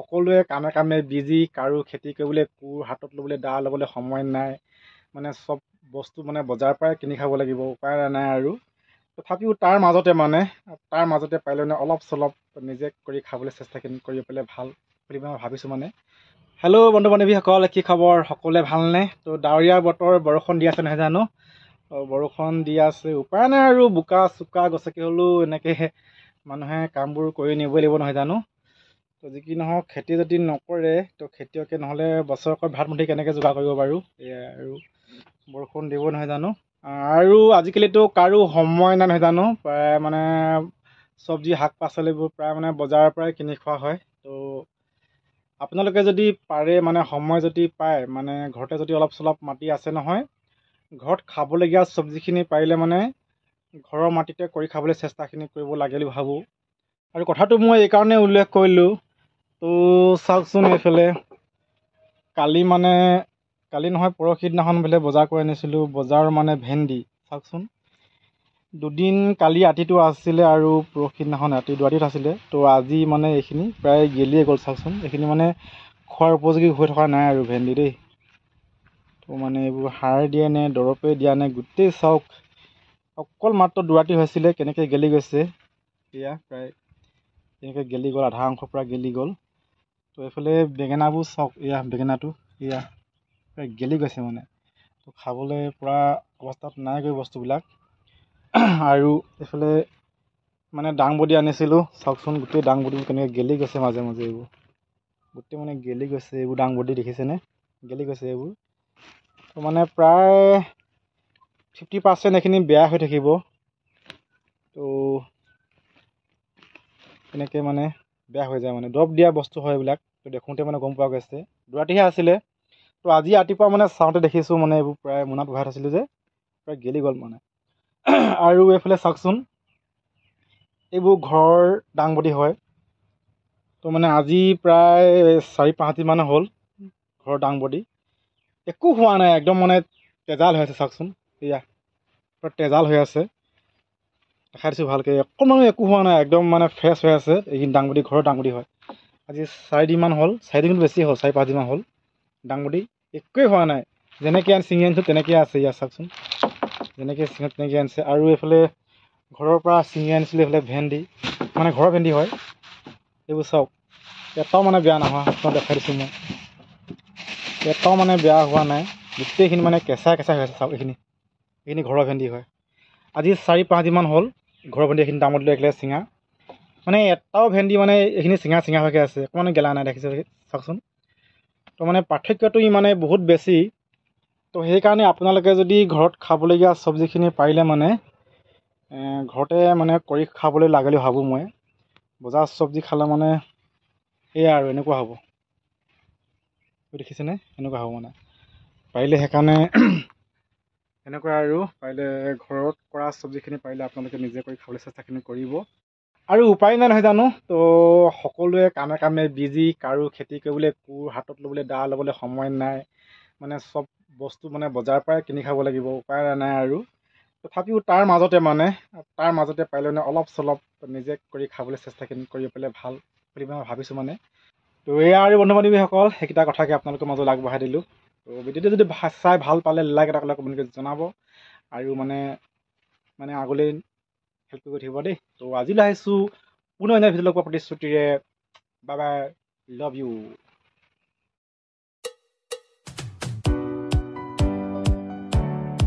সকলোৱে কামে কামে বিজি, কাৰো খেতি কৰিবলৈ কোৰ হাতত ল'বলৈ দা ল'বলৈ সময় নাই। মানে চব বস্তু মানে বজাৰৰ পৰাই কিনি খাব লাগিব, উপায় নাই আৰু। তথাপিও তাৰ মাজতে পাৰিলে মানে অলপ চলপ নিজে কৰি খাবলৈ চেষ্টা কৰি পেলাই ভাল বুলি মই ভাবিছোঁ মানে। হেল্ল' বন্ধু বান্ধৱীসকল, কি খবৰ? সকলোৱে ভালনে? তো ডাৱৰীয়া বতৰ, বৰষুণ দি আছে নহয় জানো? বৰষুণ দি আছে, উপায় নাই আৰু। বোকা চোকা গছকি হ'লেও এনেকৈ মানুহে কামবোৰ কৰি নিবই লাগিব নহয় জানো? তো যি কি নহওক, খেতি যদি নকৰে তো খেতিয়কে নহ'লে বছৰেকৰ ভাত মুঠি কেনেকৈ যোগাৰ কৰিব বাৰু? এয়াই আৰু। বৰষুণ দিব নহয় জানো? আৰু আজিকালিতো কাৰো সময় নাই নহয় জানো? প্ৰায় মানে চব্জি শাক পাচলিবোৰ প্ৰায় মানে বজাৰৰ পৰাই কিনি খোৱা হয়। তো আপোনালোকে যদি পাৰে মানে সময় যদি পায় মানে ঘৰতে যদি অলপ চলপ মাটি আছে নহয়, ঘৰত খাবলগীয়া চব্জিখিনি পাৰিলে মানে ঘৰৰ মাটিতে কৰি খাবলৈ চেষ্টাখিনি কৰিব লাগে বুলি ভাবোঁ। আৰু কথাটো মই এইকাৰণে উল্লেখ কৰিলোঁ, তো চাওকচোন এইফালে কালি নহয় পৰহি দিনাখন বোলে বজাৰ কৰি আনিছিলোঁ। বজাৰ মানে ভেন্দি চাওকচোন, দুদিন কালি ৰাতিটো আছিলে আৰু পৰহি দিনাখন ৰাতি দুৰাতিত আছিলে। তো আজি মানে এইখিনি প্ৰায় গেলিয়ে গ'ল চাওকচোন। এইখিনি মানে খোৱাৰ উপযোগী হৈ থকা নাই আৰু ভেন্দি দেই। তো মানে এইবোৰ সাৰ দিয়ে নে দৰৱে দিয়া নে গোটেই চাওক, অকল মাত্ৰ দুৰাতি হৈছিলে কেনেকৈ গেলি গৈছে। এয়া প্ৰায় তেনেকৈ গেলি গ'ল, আধা অংশৰ পৰা গেলি গ'ল। তো এইফালে বেঙেনাবোৰ চাওক, এয়া বেঙেনাটো এয়া প্ৰায় গেলি গৈছে মানে। তো খাবলৈ পূৰা অৱস্থাত নাইগৈ বস্তুবিলাক। আৰু এইফালে মানে দাংবডি আনিছিলোঁ, চাওকচোন গোটেই দাংবডিবোৰ কেনেকৈ গেলি গৈছে মাজে মাজে। এইবোৰ গোটেই মানে গেলি গৈছে, এইবোৰ দাংবডি দেখিছেনে? গেলি গৈছে এইবোৰ। তো মানে প্ৰায় 50% এইখিনি বেয়া হৈ থাকিব। তো এনেকৈ মানে বেয়া হৈ যায়, মানে দৰৱ দিয়া বস্তু হয় এইবিলাক। তো দেখোঁতে মানে গম পোৱা গৈছে, দুৰাতিহে আছিলে। তো আজি ৰাতিপুৱা মানে চাওঁতে দেখিছোঁ মানে এইবোৰ প্ৰায় মোনাত ভৰাই থৈছিলোঁ যে প্ৰায় গেলি গ'ল মানে। আৰু এইফালে চাওকচোন, এইবোৰ ঘৰৰ দাংবডি হয়। তো মানে আজি প্ৰায় 4-5 দিন মানে হ'ল ঘৰৰ দাংবডি, একো হোৱা নাই, একদম মানে তেজাল হৈ আছে চাওকচোন। এয়া পুৰা তেজাল হৈ আছে, দেখাই দিছোঁ ভালকৈ। অকণমানো একো হোৱা নাই, একদম মানে ফ্ৰেছ হৈ আছে। এইখিনি দাংবডি ঘৰৰ দাংবডি হয়। আজি 4 দিনমান হ'ল, 4 দিন বেছি হ'ল, 4-5 দিনমান হ'ল দাংবডি একোৱেই হোৱা নাই। যেনেকৈ ছিঙি আনিছোঁ তেনেকৈ আছে। ইয়াত চাওকচোন, যেনেকৈ ছিঙে তেনেকৈ আনিছে। আৰু এইফালে ঘৰৰ পৰা ছিঙি আনিছিলোঁ এইফালে ভেন্দি, মানে ঘৰৰ ভেন্দি হয়। এইবোৰ চাওক, এটাও মানে বেয়া নহয়, আপোনাক দেখাই দিছোঁ মই। এটাও মানে বেয়া হোৱা নাই, গোটেইখিনি মানে কেঁচা কেঁচা হৈ আছে চাওক। এইখিনি ঘৰৰ ভেন্দি হয়। আজি 4-5 দিনমান হ'ল ঘৰৰ ভেন্দি এইখিনি দামত লৈ একেলগে ছিঙা, মানে এটাও ভেন্দি মানে এইখিনি ছিঙা হোৱাকৈ আছে, অকণমানো গেলা নাই, দেখিছে চাওকচোন। তো মানে পাৰ্থক্যটো মানে বহুত বেছি। তো সেইকাৰণে আপোনালোকে যদি ঘৰত খাবলগীয়া চব্জিখিনি পাৰিলে মানে ঘৰতে মানে কৰি খাবলৈ লাগে বুলি ভাবোঁ মই। বজাৰৰ চব্জি খালে মানে সেয়া আৰু এনেকুৱা হ'ব, দেখিছেনে? এনেকুৱা হ'ব মানে পাৰিলে। সেইকাৰণে এনেকুৱা আৰু পাৰিলে ঘৰত কৰা চব্জিখিনি পাৰিলে আপোনালোকে নিজে কৰি খাবলৈ চেষ্টাখিনি কৰিব। আৰু উপায় নাই নহয় জানো? তো সকলোৱে কামে কামে বিজি, কাৰো খেতি কৰিবলৈ কোৰ হাতত ল'বলৈ দা ল'বলৈ সময় নাই। মানে চব বস্তু মানে বজাৰৰ পৰাই কিনি খাব লাগিব, উপায় নাই আৰু। তথাপিও তাৰ মাজতে পাৰিলে মানে অলপ চলপ নিজে কৰি খাবলৈ চেষ্টাখিনি কৰি পেলাই ভাল বুলি মই ভাবিছোঁ মানে। তো এয়া আৰু বন্ধু বান্ধৱীসকল, সেইকেইটা কথাকে আপোনালোকৰ মাজত আগবঢ়াই দিলোঁ। তো ভিডিঅ'টো যদি চাই ভাল পালে লাইক এটা ক'লে কমেণ্ট কৰি জনাব, আৰু মানে আগলৈ হেল্প কৰি থাকিব দেই। তো আজিলৈ আহিছোঁ পুনৰ এনে ভিডিঅ' লগ পোৱাৰ প্ৰতিশ্ৰুতিৰে। Bye bye, love you.